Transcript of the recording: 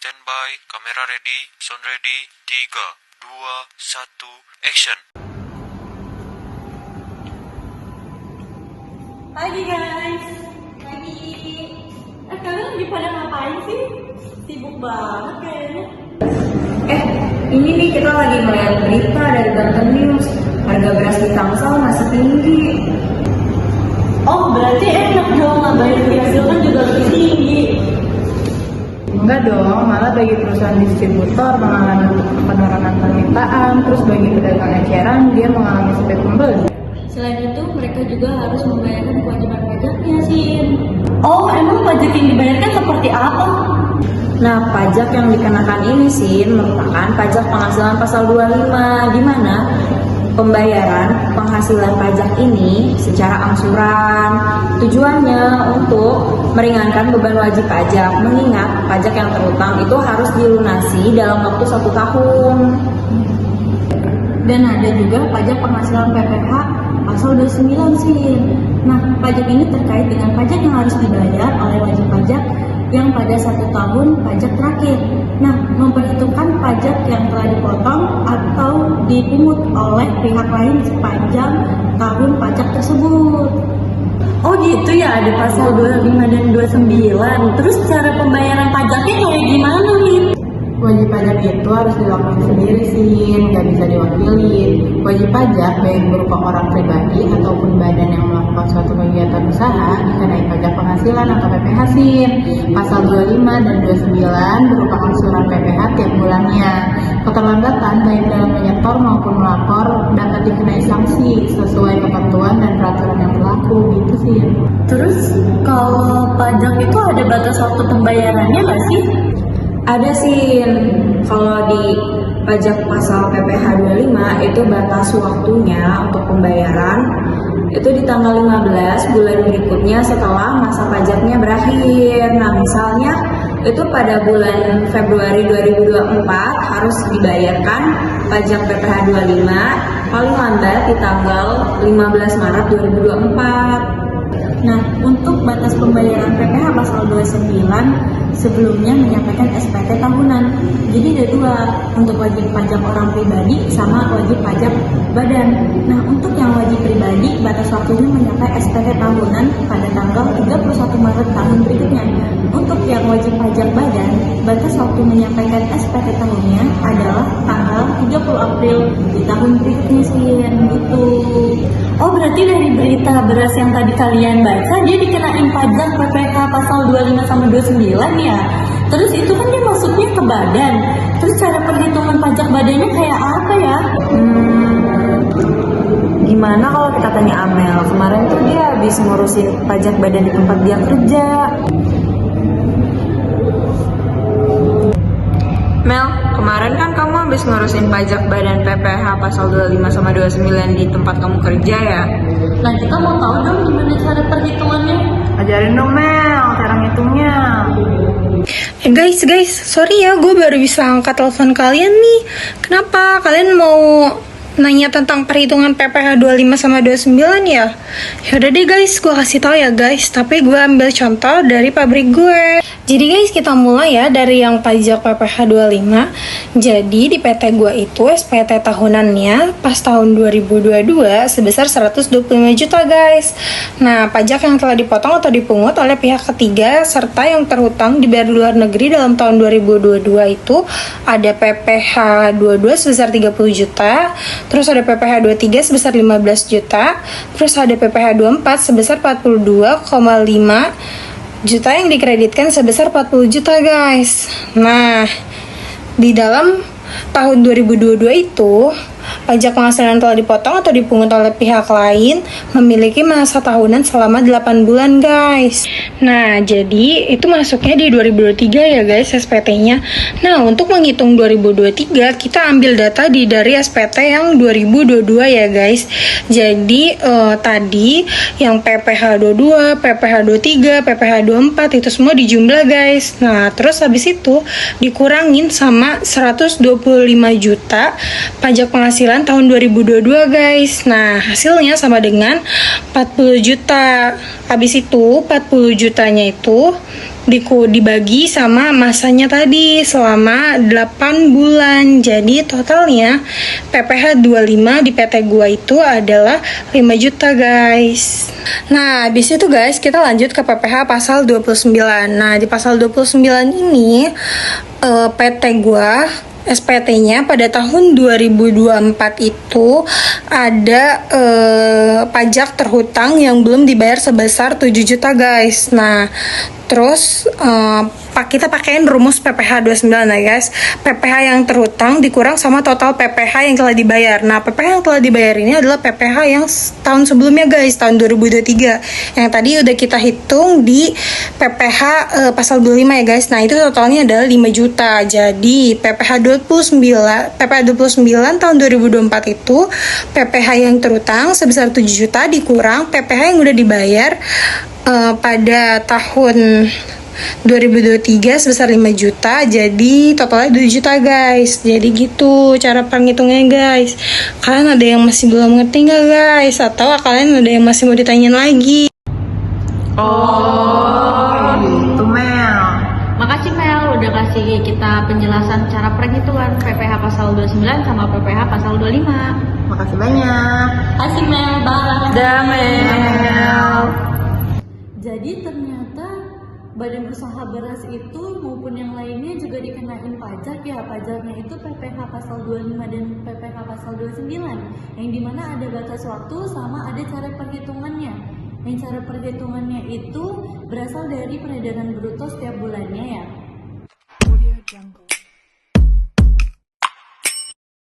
Standby, kamera ready, sound ready, 3, 2, 1, action. Pagi guys, pagi. Kalian lagi pada ngapain sih? Sibuk banget kayaknya. Ini nih kita lagi melihat berita dari Banten News. Harga beras di Tangsel masih tinggi. Oh, berarti enak dong, ngabarin dihasilkan juga lebih tinggi. Enggak dong, malah bagi perusahaan distributor mengalami penurunan permintaan, terus bagi pedagang eceran dia mengalami sepi pembeli. Selain itu, mereka juga harus membayarkan kewajiban pajaknya sih. Oh, emang pajak yang dibayarkan seperti apa? Nah, pajak yang dikenakan ini sih merupakan pajak penghasilan pasal 25, di mana pembayaran penghasilan pajak ini secara angsuran. Tujuannya untuk meringankan beban wajib pajak, mengingat pajak yang terutang itu harus dilunasi dalam waktu 1 tahun. Dan ada juga pajak penghasilan PPH pasal 29 sih. Nah, pajak ini terkait dengan pajak yang harus dibayar oleh wajib pajak yang pada 1 tahun pajak terakhir. Nah, memperhitungkan pajak yang telah dipotong atau dipungut oleh pihak lain sepanjang tahun pajak tersebut. Oh gitu ya, ada pasal 25 dan 29. Terus cara pembayaran pajaknya kayak gimana nih? Wajib pajak itu harus dilakukan sendiri sih, nggak bisa diwakilin. Wajib pajak baik berupa orang pribadi ataupun badan yang melakukan suatu kegiatan usaha dikenai pajak penghasilan atau PPh SIN. Pasal 25 dan 29 berupa angsuran PPh tiap bulannya. Keterlambatan baik dalam menyetor maupun melapor dapat dikenai sanksi sesuai ketentuan dan peraturan yang berlaku gitu sih. Terus kalau pajak itu ada batas waktu pembayarannya nggak sih? Ada sih, kalau di pajak pasal PPh 25 itu batas waktunya untuk pembayaran itu di tanggal 15 bulan berikutnya setelah masa pajaknya berakhir. Nah, misalnya itu pada bulan Februari 2024 harus dibayarkan pajak PPh 25 paling lambat di tanggal 15 Maret 2024. Nah, untuk batas pembayaran PPh pasal 29 sebelumnya menyampaikan SPT tahunan. Jadi ada 2, untuk wajib pajak orang pribadi sama wajib pajak badan. Nah, untuk yang wajib pribadi batas waktunya mencapai SPT tahunan pada tanggal 31 Maret tahun berikutnya. Untuk yang wajib pajak badan, batas waktu menyampaikan SPT tahunnya adalah tanggal 30 April di tahun berikutnya sih, gitu. Oh, berarti dari berita beras yang tadi kalian baca, dia dikenain pajak PPh pasal 25 sama 29 ya. Terus itu kan dia masuknya ke badan. Terus cara perhitungan pajak badannya kayak apa ya? Gimana kalau kita tanya Amel? Kemarin tuh dia habis ngurusin pajak badan di tempat dia kerja. Mel, kemarin kan kamu habis ngurusin pajak badan PPh pasal 25 sama 29 di tempat kamu kerja ya? Nah, kita mau tahu dong gimana cara perhitungannya. Ajarin dong Mel, cara ngitungnya. Guys, sorry ya, gue baru bisa angkat telepon kalian nih. Kenapa? Kalian mau nanya tentang perhitungan PPh 25 sama 29 ya? Yaudah deh guys, gue kasih tahu ya guys. Tapi gue ambil contoh dari pabrik gue. Jadi guys, kita mulai ya dari yang pajak PPh 25. Jadi di PT gue itu SPT tahunannya pas tahun 2022 sebesar 125 juta guys. Nah, pajak yang telah dipotong atau dipungut oleh pihak ketiga serta yang terhutang dibayar di luar negeri dalam tahun 2022 itu ada PPh 22 sebesar 30 juta, terus ada PPh 23 sebesar 15 juta, terus ada PPh 24 sebesar 42,5 juta yang dikreditkan sebesar 40 juta guys. Nah, di dalam tahun 2022 itu pajak penghasilan telah dipotong atau dipungut oleh pihak lain memiliki masa tahunan selama 8 bulan guys. Nah, jadi itu masuknya di 2023 ya guys SPT-nya. Nah, untuk menghitung 2023 kita ambil data dari SPT yang 2022 ya guys. Jadi tadi yang PPh 22, PPh 23, PPh 24 itu semua dijumlah guys. Nah, terus habis itu dikurangin sama 125 juta pajak penghasilan tahun 2022 guys. Nah, hasilnya sama dengan 40 juta. Habis itu 40 jutanya itu dibagi sama masanya tadi selama 8 bulan. Jadi totalnya PPh 25 di PT gua itu adalah 5 juta guys. Nah habis itu guys kita lanjut ke PPh pasal 29. Nah di pasal 29 ini PT gua SPT-nya pada tahun 2024 itu ada pajak terhutang yang belum dibayar sebesar 7 juta guys. Nah terus kita pakein rumus PPh 29 ya guys. PPh yang terhutang dikurang sama total PPh yang telah dibayar. Nah PPh yang telah dibayar ini adalah PPh yang tahun sebelumnya guys, tahun 2023 yang tadi udah kita hitung di PPh pasal 25 ya guys. Nah itu totalnya adalah 5 juta. Jadi PPh 29 tahun 2024 itu PPh yang terhutang sebesar 7 juta dikurang PPh yang udah dibayar pada tahun 2023 sebesar 5 juta, jadi totalnya 2 juta guys. Jadi gitu cara penghitungnya guys. Kalian ada yang masih belum ngerti nggak guys? Atau kalian ada yang masih mau ditanyain lagi? Oh, gitu Mel. Makasih Mel udah kasih kita penjelasan cara perhitungan PPh pasal 29 sama PPh pasal 25. Makasih banyak. Kasih Mel, bye. Dah Mel. Jadi ternyata badan usaha beras itu maupun yang lainnya juga dikenain pajak ya. Pajaknya itu PPh pasal 25 dan PPh pasal 29 yang dimana ada batas waktu sama ada cara perhitungannya. Yang cara perhitungannya itu berasal dari peredaran bruto setiap bulannya ya.